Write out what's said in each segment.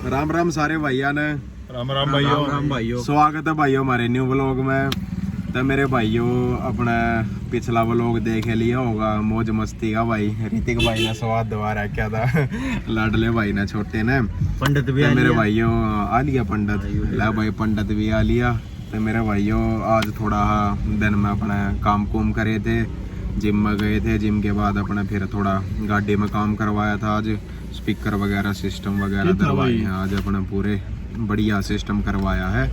राम राम सारे भाइयों ने। राम राम भाइयों। राम भाइयों, स्वागत है भाइयों हमारे न्यू व्लॉग में। तो मेरे भाइयों अपना पिछला व्लॉग देख लिया होगा, मौज मस्ती का भाई ऋतिक भाई ने स्वाद दवा रखा था लाडले भाई ने छोटे ने। पंडित भी मेरे भाइयों आ लिया पंडित, ला भाई पंडित भी आ लिया। तो मेरे भाइयों आज थोड़ा दिन में अपना काम कुम करे थे, जिम में गए थे। जिम के बाद अपने फिर थोड़ा गाड़ी में काम करवाया था। आज स्पीकर वगैरह सिस्टम वगैरह दरवाए हैं। आज अपने पूरे बढ़िया सिस्टम करवाया है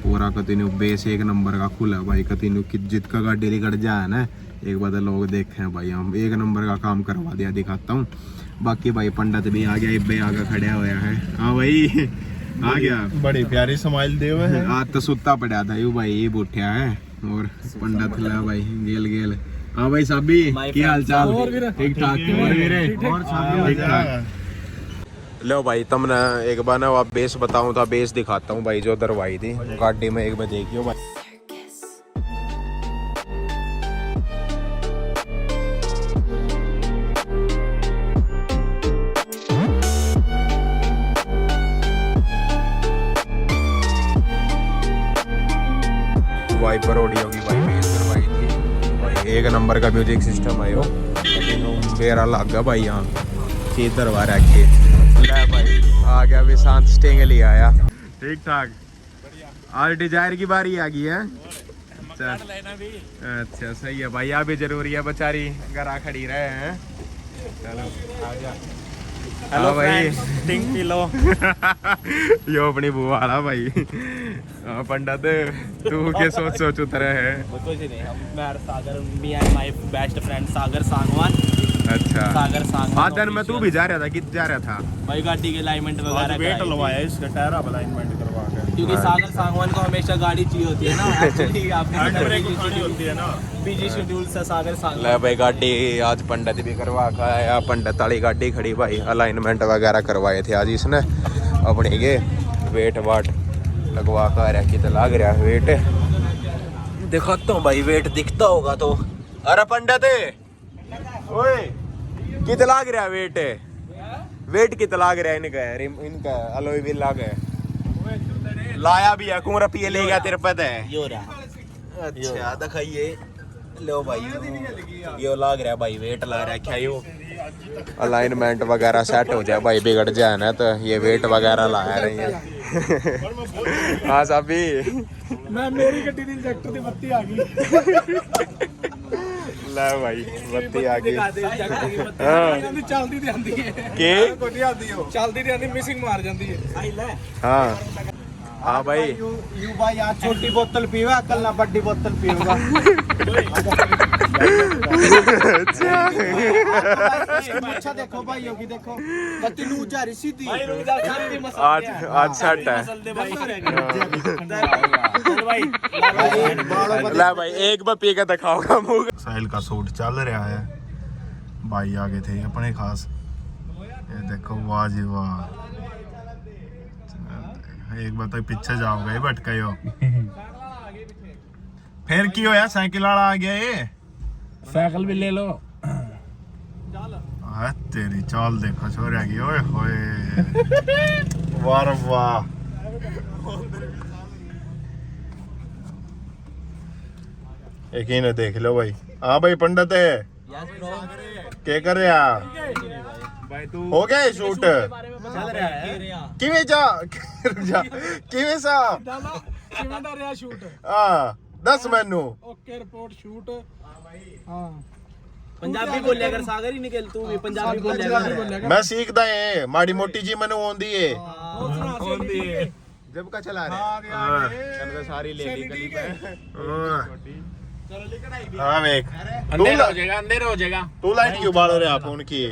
पूरा। कतिन्यू बेस एक नंबर का खुला भाई। कतिन्यू जित का गाड़ी रिगड़ जाए ना, एक बार लोग देखे भाई, हम एक नंबर का काम करवा दिया, दिखाता हूँ। बाकी भाई पंडित भी आ गया, इब्बे आगे खड़ा हुआ है। हाँ भाई आ गया, बड़ी प्यारी स्माइल दे हुए हैं। आज तो सुता पड़ा था यू भाई, ये उठा है। और पंडित ला भाई गेल गेल। हाँ भाई साबी की हाल चाल? ठीक ठाक ठीक ठाक। लो भाई तुमने एक बार ना आप बेस बताऊं था, बेस दिखाता हूँ भाई जो दरवाई थी गाड़ी में। एक बार देखियो भाई, वाइपर ऑडियो की भाई बेस करवाई थी भाई। एक नंबर का म्यूजिक सिस्टम है यो, मेरा लग गया भाई। यहाँ चीज दरवा रखे ले भाई। आ गया भी शांत स्टेंग ले आया, ठीक ठाक। आज डिजायर की बारी आ गई है। अच्छा सही है भाई, यहाँ भी जरूरी है, बेचारी घर खड़ी रहे हैं। चलो आ जा। हेलो भाई टिंग पी लो। यो अपनी बुआ वाला भाई। पंडित तू के सोच उतरे है? कुछ नहीं, मैं Sagar, me and my best friend Sagar Sangwan. अच्छा सागर सांगवान। हाँ दिन में तू भी जा रहा था, कित जा रहा था भाई? गाड़ी के अलाइनमेंट वगैरह वेट लवाया इसका, टायर अलाइनमेंट करवा के। क्योंकि सागर सांगवान को हमेशा गाड़ी चाहिए होती है ना। एक्चुअली आपने होती है ना, बिजी शेड्यूल से सागर सांगवान। ले भाई गाड़ी आज पंडित भी करवा के आया। पंडित वाली गाड़ी खड़ी भाई, अलाइनमेंट वगैरह करवाए थे आज इसने अपने के। वेट वाट लगवा कर रहा, कितना लग रहा है वेट दिखाता हूँ भाई। वेट दिखता होगा तो। अरे पंडित ओए कितना लग रहा है वेट? वेट कितना लग रहा है इनका अलॉय व्हील लगा है, लाया भी है। कौन रुपये ले गया तेरे पता है? यो रहा। अच्छा दिखाइए लो भाई, यो लग रहा है भाई, वेट लग रहा है क्या? यो अलाइनमेंट वगैरह सेट हो जाए भाई, बिगड़ जाए ना तो ये वेट वगैरह लाया रही है। हाँ साबी मैं मेरी गड्डी दी इंजेक्टर दी बत्ती आ गई। ले भाई बत्ती आ गई। आंदी चलदी ते आंदी है के कोटी आंदी हो, चलदी ते आंदी मिसिंग मार जांदी है। हाँ हाँ भाई यू भाई आज छोटी बोतल पीवा, कल ना बड़ी बोतल पीऊंगा। अच्छा देखो भाई, योगी देखो कतनू जारी सीधी आज आज सेट है। ले भाई एक बार पी के दिखाओगा मुंह। साहिल का सूट चल रहा है भाई, आगे थे अपने खास। ये देखो वाह जी वाह, एक बार तो पीछे जाओ गए भटके हो। फिर की होया, साइकिल वाला आ गया ये। साइकिल भी ले लो। हाँ तेरी चाल देखो छोरा की, ओए होए वाह वाह। यकीन देख लो भाई। हाँ भाई पंडित है क्या कर रहा भाई तू हो गया ये शूट? किਵੇਂ ਜਾ ਕਿਵੇਂ ਸਾ ਕਿਵੇਂ ਦਾ ਰਿਹਾ ਸ਼ੂਟ? ਹਾਂ ਦੱਸ ਮੈਨੂੰ। Okay report shoot. हाँ पंजाबी बोलिया कर सागर ही निकल, तू भी पंजाबी बोलिया कर। मैं सीखदा है, माड़ी मोटी जी मैंने आंदी है। होंदी है जब का चला रहा है तो सारी ले ली गली पे। हाँ वेख अंधेरा हो जाएगा, अंधेरा हो जाएगा। तू लाइट क्यों बाल रहा फोन की?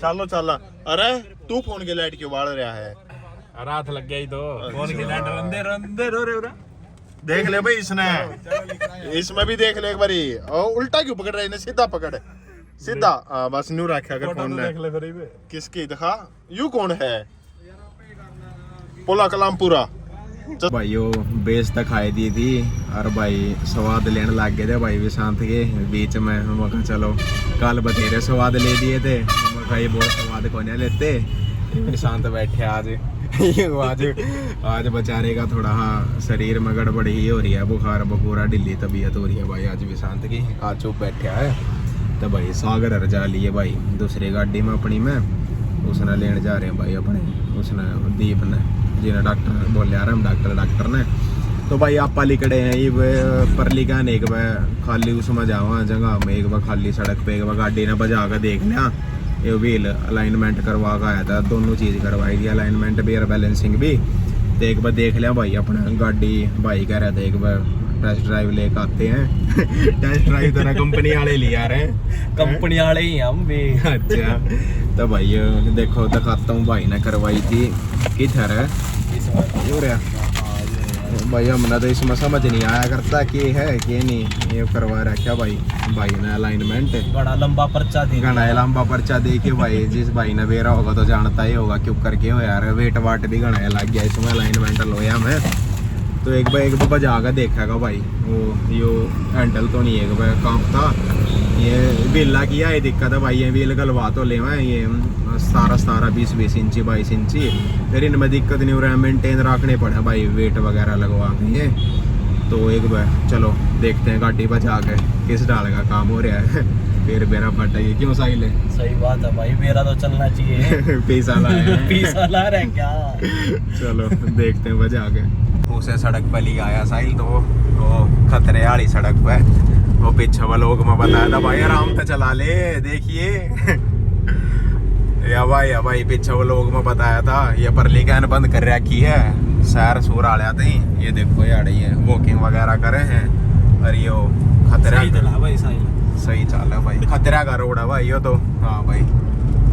चलो चल। अरे तू फोन की लाइट क्यों बाल रहा है? रात लग गई तो फोन की लाइट अंधेरा अंधेरा हो रहा। देख ले भाई इसने, इसमें भी देख ले एक बारी। और उल्टा क्यों पकड़ रहा है? सीधा पकड़, सीधा। बस न्यू रखा अगर फोन ने। किसकी दिखा, यू कौन है? पोला कलामपुरा। भाइयों बेस तक खाई दी थी और भाई स्वाद लेने लग गए थे भाई विशांत के बीच में। हम कहा चलो कल बतेरे स्वाद ले दिए थे, हम कहा ये बहुत स्वाद कोने लेते। विशांत बैठे आज आज बेचारे का थोड़ा शरीर में गड़बड़ ही हो रही है, बुखार बखूरा ढिल्ली तबीयत हो रही है भाई। आज भी शांत की आज चुप बैठा है तो भाई सागर रजा लिए भाई दूसरी गाड़ी में अपनी में, उसने लेने जा रहे हैं भाई अपने, उसने दीप ने जिन्हें डॉक्टर बोले आ रहे हम डॉक्टर ने। तो भाई आप लिखड़े हैं ये परली का एक बार खाली उसमें जावा जगह में, एक बार खाली सड़क पे, एक बार गाड़ी ने बजा कर देख लिया, ये व्हील अलाइनमेंट करवा का आया था, दोनों चीज़ करवाई थी, अलाइनमेंट भी और बैलेंसिंग भी। तो एक बार देख लिया भाई अपना गाड़ी, भाई कह रहे थे एक बार टेस्ट ड्राइव लेकर आते हैं। टेस्ट ड्राइव तो ना कंपनी वाले ले आ रहे हैं, कंपनी वाले ही हम भी। अच्छा तो भाई देखो दिखाता हूँ, भाई ने करवाई थी किधर है भाई, हमने तो इसमें समझ नहीं आया करता कि है कि नहीं, ये करवा रखा भाई ने अलाइनमेंट, बड़ा लंबा पर्चा दे, घना लंबा पर्चा दे के भाई, जिस भाई ने बेरा होगा तो जानता ही होगा क्यों करके हो यार, वेट वाट भी घना लग गया इसमें अलाइनमेंट लोया में। तो एक बार बजा कर देखेगा भाई, वो यो हैंडल तो नहीं एक बार काम था, ये व्हीला किया ये दिक्कत है भाई, ये व्हील गलवा तो ले ये 17 20 इंची 22 इंची, फिर इनमें दिक्कत नहीं हो रहा है, मेंटेन रखने पड़े भाई वेट वगैरह लगवा के ये। तो एक बार चलो देखते हैं गाड़ी बचा के किस डाल का काम हो रहा है, फिर मेरा फटा ये क्यों साइल है। सही बात है भाई, मेरा तो चलना चाहिए। पैसा लाया पैसा ला रहे हैं क्या। चलो देखते हैं बजा के। उसे सड़क पर ले आया साहिल, तो वो खतरे वाली सड़क पे, वो पीछे वाले लोग में बताया था भाई आराम से चला ले, देखिए या भाई पीछे वो लोग में बताया था, ये परली कैन बंद कर रखी है, सैर सूर आ रहा थे, ये देखो यार ये वॉकिंग वगैरह करे हैं, और ये खतरा भाई सही चल है भाई, खतरा का रोड है भाई ये तो। हाँ भाई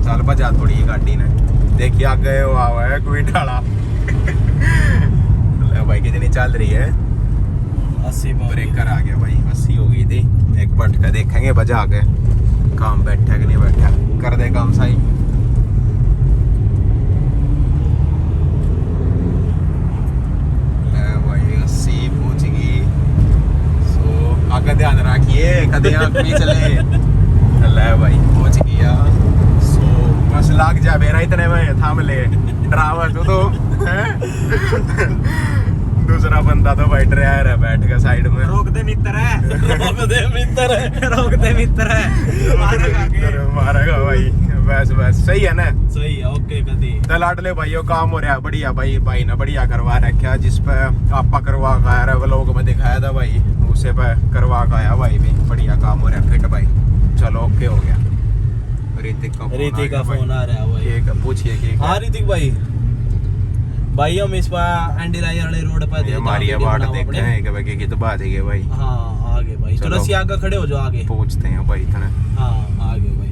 चल बजा थोड़ी गाड़ी ने, देखिए आगे वो आवा है कोई डाला। भाई कितनी चल रही है, 80 ब्रेकर आ गया भाई, 80 हो गई थी। एक बटका देखेंगे बजा के काम बैठा कि नहीं बैठा, कर दे काम सही। भाई 80 पहुंच गई, सो आगे ध्यान रखिए कदे आँख में चले। ले भाई पहुंच गया, सो बस लाग जा बेरा इतने में थाम ले ड्राइवर तो दूसरा बंदा तो भाई ड्राइवर है बैठ के साइड में, रोक दे मित्र है, रोक दे मित्र है, रोक दे मित्र है, मारेगा भाई। बस सही है ना, सही है ओके कदी। तो लाडले भाइयों काम हो रहा है बढ़िया भाई ने बढ़िया करवा रखा, जिस पे आपा करवा का आया व्लॉग में दिखाया था भाई, उसे पे करवा का आया भाई भी बढ़िया काम हो रहा है फिट भाई। चलो ओके हो गया। ऋतिक का फोन आ रहा है भाई, पूछिए कि हाँ ऋतिक भाई हम इस बार एंडीलाई वाले रोड पर हमारी बाट देखते हैं कि भाई की तो बात है भाई। हाँ आगे भाई चलो सी आगे खड़े हो जाओ, आगे पूछते हैं भाई इतना। हाँ आगे भाई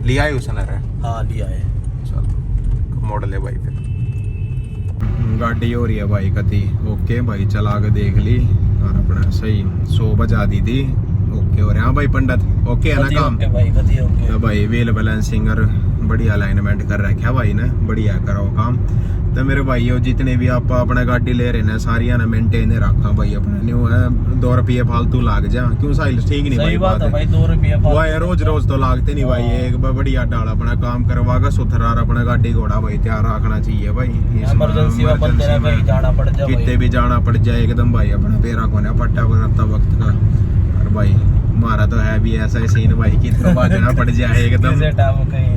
लिया है उसने रे, हाँ लिया है। चलो मोड़ ले भाई, फिर गाड़ी हो रही है भाई कती ओके भाई, चला के देख ली और अपना सही 100 बजा दी थी, ओके हो रहा है भाई पंडित, ओके है ना काम तो भाई व्हील बैलेंसिंग और बढ़िया अलाइनमेंट कर रखा भाई ने, बढ़िया करो काम। तो मेरे भाइयों जितने भी आप अपना गाड़ी ले रहे हैं सारिया ने मेंटेन रखा भाई, अपना न्यू है 2 रुपये फालतू लाग जा क्यों साहिल, ठीक नहीं भाई बात है भाई, 2 रुपये भाई रोज तो लागते नहीं भाई, एक बार बढ़िया डाल अपना काम करवा कर सुथरा अपना गाड़ी घोड़ा भाई तैयार रखना चाहिए भाई, इमरजेंसी में जाना पड़ जाए, कितने भी जाना पड़ जाए एकदम भाई अपना पेरा कोने पट्टा बनाता वक्त का। और भाई हमारा तो है भी ऐसा ही सीन भाई, कितना बाजना पड़ जाए एकदम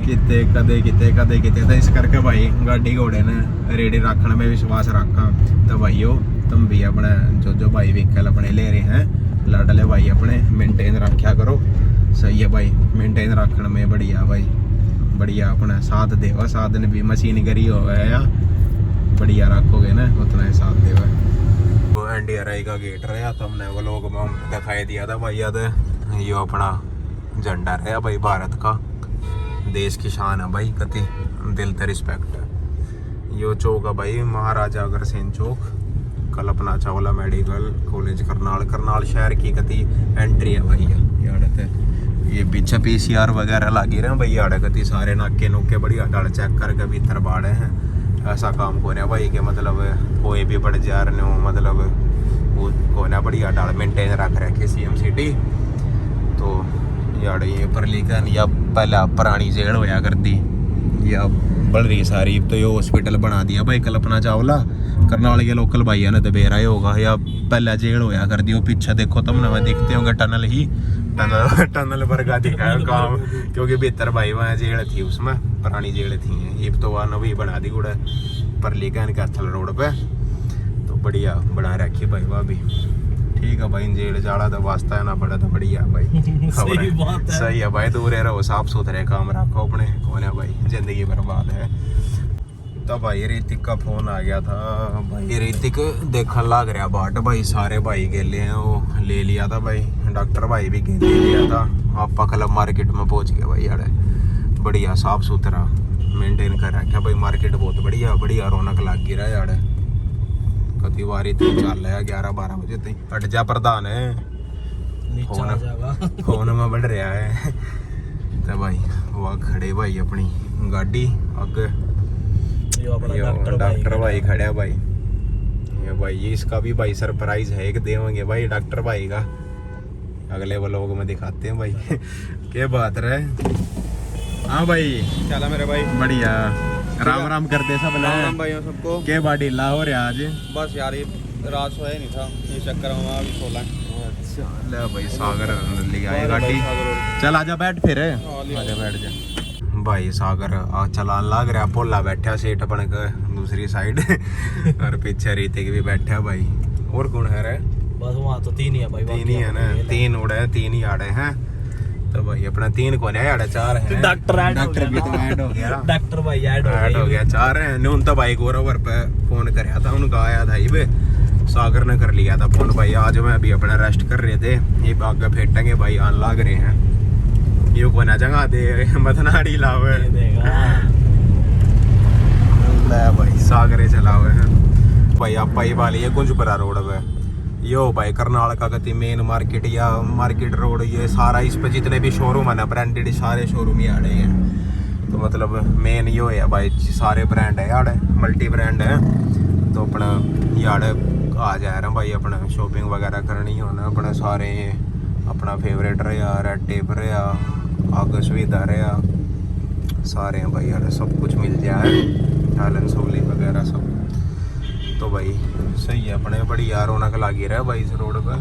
कितने तो इस करके भाई गाड़ी घोड़े ने रेडी रखने में विश्वास रखा। तो भाइयों तुम भी अपने जो भाई व्हीकल अपने ले रहे हैं लाडले भाई अपने मेंटेन रखा करो, सही है भाई, मेंटेन रखने में बढ़िया भाई, बढ़िया अपना साथ देवा, साधन भी मशीन करी हो या बढ़िया रखोगे ना उतना ही साथ देवा। तो NDRI का गेट रहा तो हमने वो लोग दिखाई दिया था भाई, याद ये अपना झंडा रहा भाई भारत का, देश की शान है भाई, कति दिल से रिस्पेक्ट है। यो चौक है भाई महाराजा अग्रसेन चौक, कल्पना चावला मेडिकल कॉलेज करनाल शहर की कति एंट्री है भाई। ये पीछे PCR वगैरह लगे रहे हैं भाई, आड़े कति सारे नाके नुके बढ़िया डाल चेक करके भीतर बाड़े हैं, ऐसा काम हो रहा भाई कि मतलब कोई भी बढ़ जा रहे हो, मतलब वो कोना बढ़िया डाल मेंटेन रख रखे CM सिटी। तो यार ये परली कहन या पहला पुरानी जेल होया करती, या बढ़ रही सारी। तो ये हॉस्पिटल बना दिया भाई कल्पना चावला करनाल के लोकल भाइया ने तो बेरा ही होगा या पहले जेल होया कर दी। पीछे देखो तुम नवे दिखते होंगे टनल ही टनल वर्गा दिखा है काम, क्योंकि भीतर भाई वहाँ जेल थी, उसमें पुरानी जेल थी। ये तो वहाँ नवी बना दी गुड़ा परली कहन कैथल रोड पे, तो बढ़िया बना रखी भाई वहाँ भी। ठीक है भाई, जेल जाड़ा तो वास्ता है ना बड़ा तो बढ़िया भाई। सही बात है। सही है भाई, दूर रहो, साफ सुथरे काम रखो अपने, कौन है भाई जिंदगी बर्बाद है। तो भाई ऋतिक का फोन आ गया था भाई। ऋतिक देखने लग रहा बाट भाई, सारे भाई गेले हैं, वो ले लिया था भाई, डॉक्टर भाई भी ले लिया था। आप क्लब मार्केट में पहुंच गए भाई यार, बढ़िया साफ सुथरा मेंटेन कर रखा भाई। मार्केट बहुत बढ़िया बढ़िया रौनक लग गई रहा यार। कति बारी तो चल रहा है 11-12 बजे तक। हट जा प्रधान है, फोन में बढ़ रहा है। तो भाई वो खड़े भाई अपनी गाड़ी अग डॉक्टर भाई खड़े भाई। ये भाई इसका भी भाई सरप्राइज है एक देंगे भाई डॉक्टर भाई का, अगले व्लॉग में दिखाते हैं भाई। क्या बात रहे। हाँ भाई चला मेरे भाई, बढ़िया, राम राम करते सब राम भाइयों सबको। के बाडी ला हो रहा आज। बस यार ये रात सोया नहीं था, ये चक्कर में अभी सोला। अच्छा ले भाई, सागर ले आए गाड़ी। चल आजा बैठ फिर, आजा बैठ जा भाई। सागर चलान लाग रहा, पोला बैठा सेठ अपन का दूसरी साइड और पीछे रीतिक भी बैठा भाई। और कौन है रे? बस वहाँ तो 3 ही है भाई, 3 ही है ना, 3 उड़े 3 ही आड़े हैं। तो भाई अपना 3 कौन है आड़े? 4 है। डॉक्टर भी तो ऐड हो गया, डॉक्टर भाई ऐड हो गया 4 है। नून तो भाई गौरव पे फोन कराया था, उनका आया था ये सागर ने कर लिया था फोन भाई। आज मैं अभी अपना रेस्ट कर रहे थे, ये आगे फेटेंगे भाई, आन लाग रहे हैं। ये कोना जगह दे मथनाड़ी लावे भाई, सागरे चला हुए हैं भाई। आप भाई वाली है कुंजपुरा रोड पे, यो भाई करनाल का गति मेन मार्केट या मार्केट रोड, ये सारा इस पे जितने भी शोरूम है ना ब्रांडेड, सारे शोरूम ही आड़े हैं। तो मतलब मेन यो है भाई, सारे ब्रांड है यार, मल्टी ब्रांड है। तो अपना यार आ जा रहा भाई, अपना शॉपिंग वगैरह करनी हो ना, अपने सारे अपना फेवरेट रहा, रेड टेप रहा, आगे सुविधा रहा, सारे हैं भाई यार, सब कुछ मिल जाए, हेलन सोली वगैरह सब। तो भाई सही है अपने, बड़ी यार रौनक लगी रहा है भाई इस रोड पे।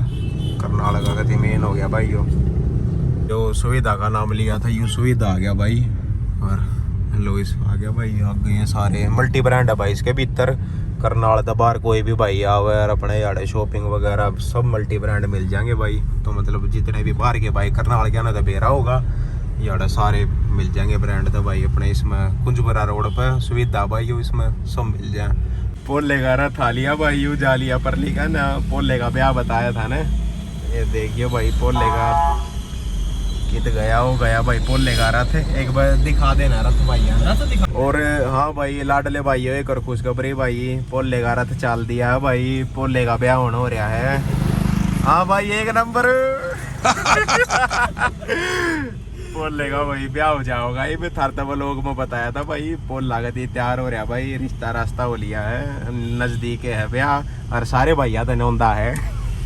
करनाल का गति मेन हो गया भाई। यो जो सुविधा का नाम लिया था, यू सुविधा आ गया भाई, और लोइस आ गया भाई। आगे ये सारे मल्टी ब्रांड है भाई इसके भीतर। करनाल का बाहर कोई भी भाई आवे और अपने यार शॉपिंग वगैरह सब मल्टी ब्रांड मिल जाएंगे भाई। तो मतलब जितने भी बाहर के भाई करनाल के ना तो बेरा होगा यार, सारे मिल जाएंगे ब्रांड। तो भाई अपने इसमें कुंजपुरा रोड पे सुविधा भाई, यो इसमें सब मिल जाए। पोले का रहा था लिया भाई, यू जा लिया परली का ना, पोले का ब्याह बताया था ना। ये देखिए भाई पोले का कित गया हो गया भाई, पोले का रथ एक बार दिखा देना रथ भाई रथ। और हाँ भाई लाडले भाई एक और खुशखबरी भाई, पोले का रथ चल दिया है भाई, पोले का ब्याह होने हो रहा है। हाँ भाई 1 नंबर पोले का भाई ब्याह हो जाओगा। ये भी थार तब लोग में बताया था भाई, पोल लागत ही तैयार हो रहा भाई, रिश्ता रास्ता हो लिया है, नजदीक है ब्याह, और सारे भैया तो नौंदा है,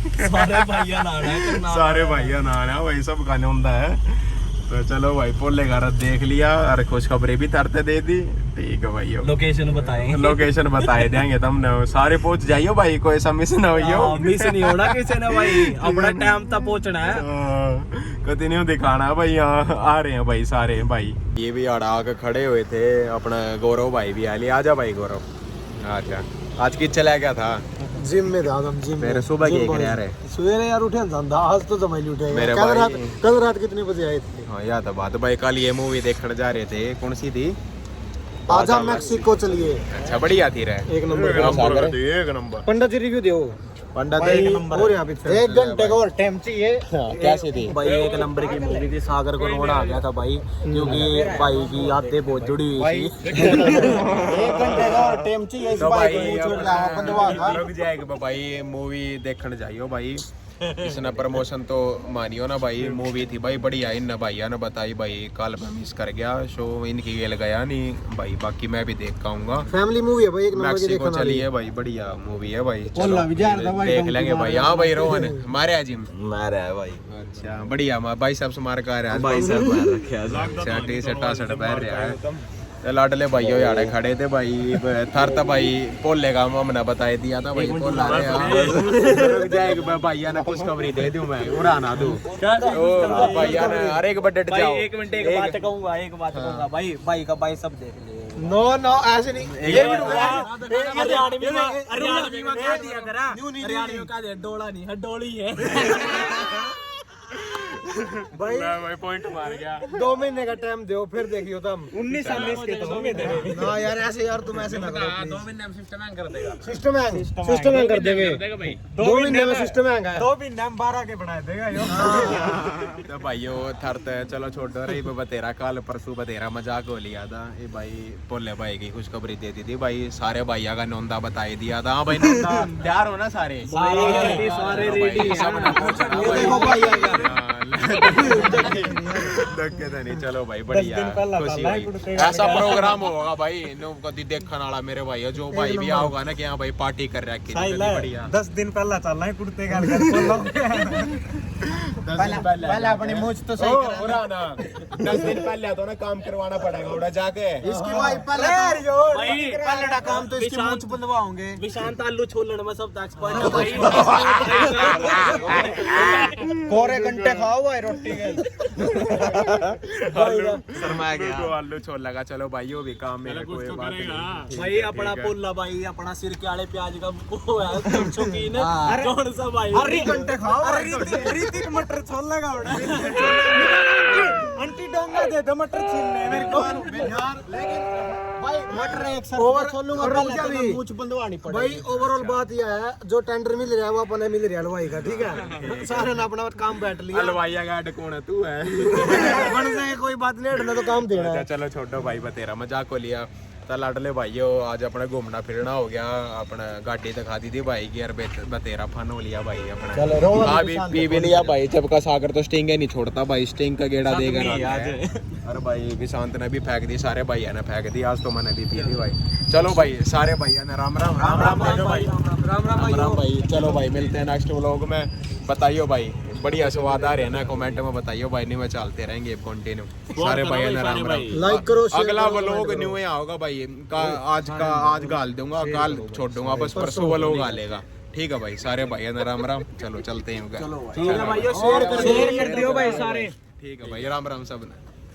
सारे भैया नाना है, सारे भैया नाना है भाई, सब का नौंदा है। तो चलो भाई पोले का रथ देख लिया और खुशखबरी भी तरते दे दी। ठीक है भाई, लोकेशन बताएंगे, लोकेशन बताए देंगे तुमने, सारे पहुंच जाइयो भाई, कोई ऐसा मिस ना होइयो। मिस नहीं होना किसी ने भाई, अपना टाइम तक पहुंचना है, कभी नहीं दिखाना भाई। यहाँ आ रहे हैं भाई सारे भाई, ये भी आड़ा आके खड़े हुए थे। अपना गौरव भाई भी आ लिया, आजा भाई गौरव। अच्छा आज किस चला गया था? जिम में था हम, जिम मेरे सुबह के यार है, सवेरे यार उठे था, आज तो जमाई उठे। मेरे कल रात कितने बजे आए थे? हाँ याद है बात भाई, कल ये मूवी देखने जा रहे थे, कौन सी थी? आजा मैक्सिको चलिए। अच्छा बढ़िया थी रे, 1 नंबर, 1 नंबर। पंडित जी रिव्यू दो। पंडित और यहाँ पे 1 घंटे का और टाइम चाहिए। कैसी थी भाई? 1 नंबर की मूवी थी, सागर को रोड आ गया था भाई, क्योंकि भाई की यादें बहुत जुड़ी हुई थी। 1 घंटे का और टाइम चाहिए इस तो भाई भाई को, बंदवा था। लग जाएगा भाई, मूवी देखने जाइयो भाई। इसने प्रमोशन तो मानियो ना भाई, मूवी थी भाई बढ़िया। इन भैया ने बताई भाई, कल मैं मिस कर गया शो, इनकी गेल गया नहीं भाई, बाकी मैं भी देख पाऊंगा। फैमिली मूवी है भाई, 1 नंबर की मैक्सिको चली है भाई, बढ़िया मूवी है भाई, चलो देख लेंगे भाई। हाँ भाई रोहन मारे आज जिम मारा है भाई। अच्छा बढ़िया भाई साहब से मार कर रहा है भाई साहब, अच्छा टी शर्ट पहन रहा है। ते लाडले भाइयों यारे खड़े थे भाई थर तो भाई भोले का हमने बताया दिया था भाई भोला रुक जाए भैया ने खुशखबरी दे दूं मैं उड़ाना दूं भैया ने हर एक बड्डे जाओ एक मिनट एक बात कहूंगा भाई का भाई सब देख ले नो नो ऐसे नहीं ये हरियाणवी में कह दिया करा हरियाणवी में कह दिया डोला नहीं है डोली है भाई पॉइंट मार गया 2 महीने का टाइम दो फिर देखियो तुम 19 के तो होंगे ना यार ऐसे यार तुम ऐसे ना करो 2 महीने में सिस्टम हैंग कर देगा सिस्टम हैंग कर देंगे 2 महीने में सिस्टम हैंग है 2 महीने में 12 के बना देगा यो तो भाइयों थरते चलो छोड़ो रही बतेरा कल परसों बतेरा मजाक हो लिया था ये भाई भोले भाई की खुशखबरी दे दी थी भाई सारे भैया का नौंदा बता दिया था हाँ भाई नौंदा तैयार हो ना सारे रेडी धक्के तो नहीं चलो भाई बढ़िया खुशी हुई ऐसा प्रोग्राम होगा भाई नो कभी देखने वाला मेरे भाई जो भाई भी आओगा ना कि हाँ भाई पार्टी कर रखी बढ़िया 10 दिन पहला चल रहा है कुर्ते का बोलो पहले अपनी मूंछ तो सही ना 10 दिन पहले तो ना काम करवाना पड़ेगा उड़ा जाके इसकी भाई पहले पहले काम तो इसकी मूंछ बंधवाओगे विशांत आलू छोलने में सब एक्सपर्ट है कोरे घंटे खाओ भाई रोटी के शर्मा गया आलू छोल लगा चलो भाई वो भी काम मेरे कोई बात नहीं भाई अपना पोला भाई अपना सिर के आले प्याज का वो है शौकीन है कौन सा भाई हरी घंटे खाओ रीतिक मटर छोल लगा आंटी डोंगा दे दो मटर छीलने मेरे को यार लेकिन भाई मटर एक साथ ओवर छोलूंगा पहले मूंछ बंधवानी पड़ेगी भाई ओवरऑल बात यह है जो टेंडर मिल रहा है वो अपने मिल रहा है हलवाई का ठीक है सारे ने अपना काम बैठ लिया हलवाइया का हेड कौन है तू है बन से कोई बात नहीं हटना तो काम देना है चलो छोटो भाई बतेरा मजाक हो लिया तो लाडले भाइयों आज अपने घूमना फिरना हो गया अपना गाड़ी दिखा दी थी भाई की यार बतेरा फन हो लिया भाई अपना हाँ पी भी लिया भाई जब का सागर तो स्टिंग ही नहीं छोड़ता भाई स्टिंग का गेड़ा देगा अरे भाई विशांत ने भी फेंक दी सारे भैया ने फेंक दी आज तो मैंने भी पी ली भाई चलो भाई सारे भैया ने राम राम राम राम भाई राम राम भाई चलो भाई मिलते हैं नेक्स्ट व्लॉग में बताइयो भाई बढ़िया स्वाद आ रहे हैं ना कमेंट में बताइयो भाई नहीं मैं चलते रहेंगे कंटिन्यू सारे भाई ने राम राम लाइक करो अगला व्लॉग न्यू ही आओगा भाई आज गाल दूंगा कल छोड़ दूंगा बस परसों व्लॉग आलेगा ठीक है भाई सारे भाई ने राम राम चलो चलते हैं ठीक है भाई शेयर कर दियो भाई सारे ठीक है भाई राम राम सब ने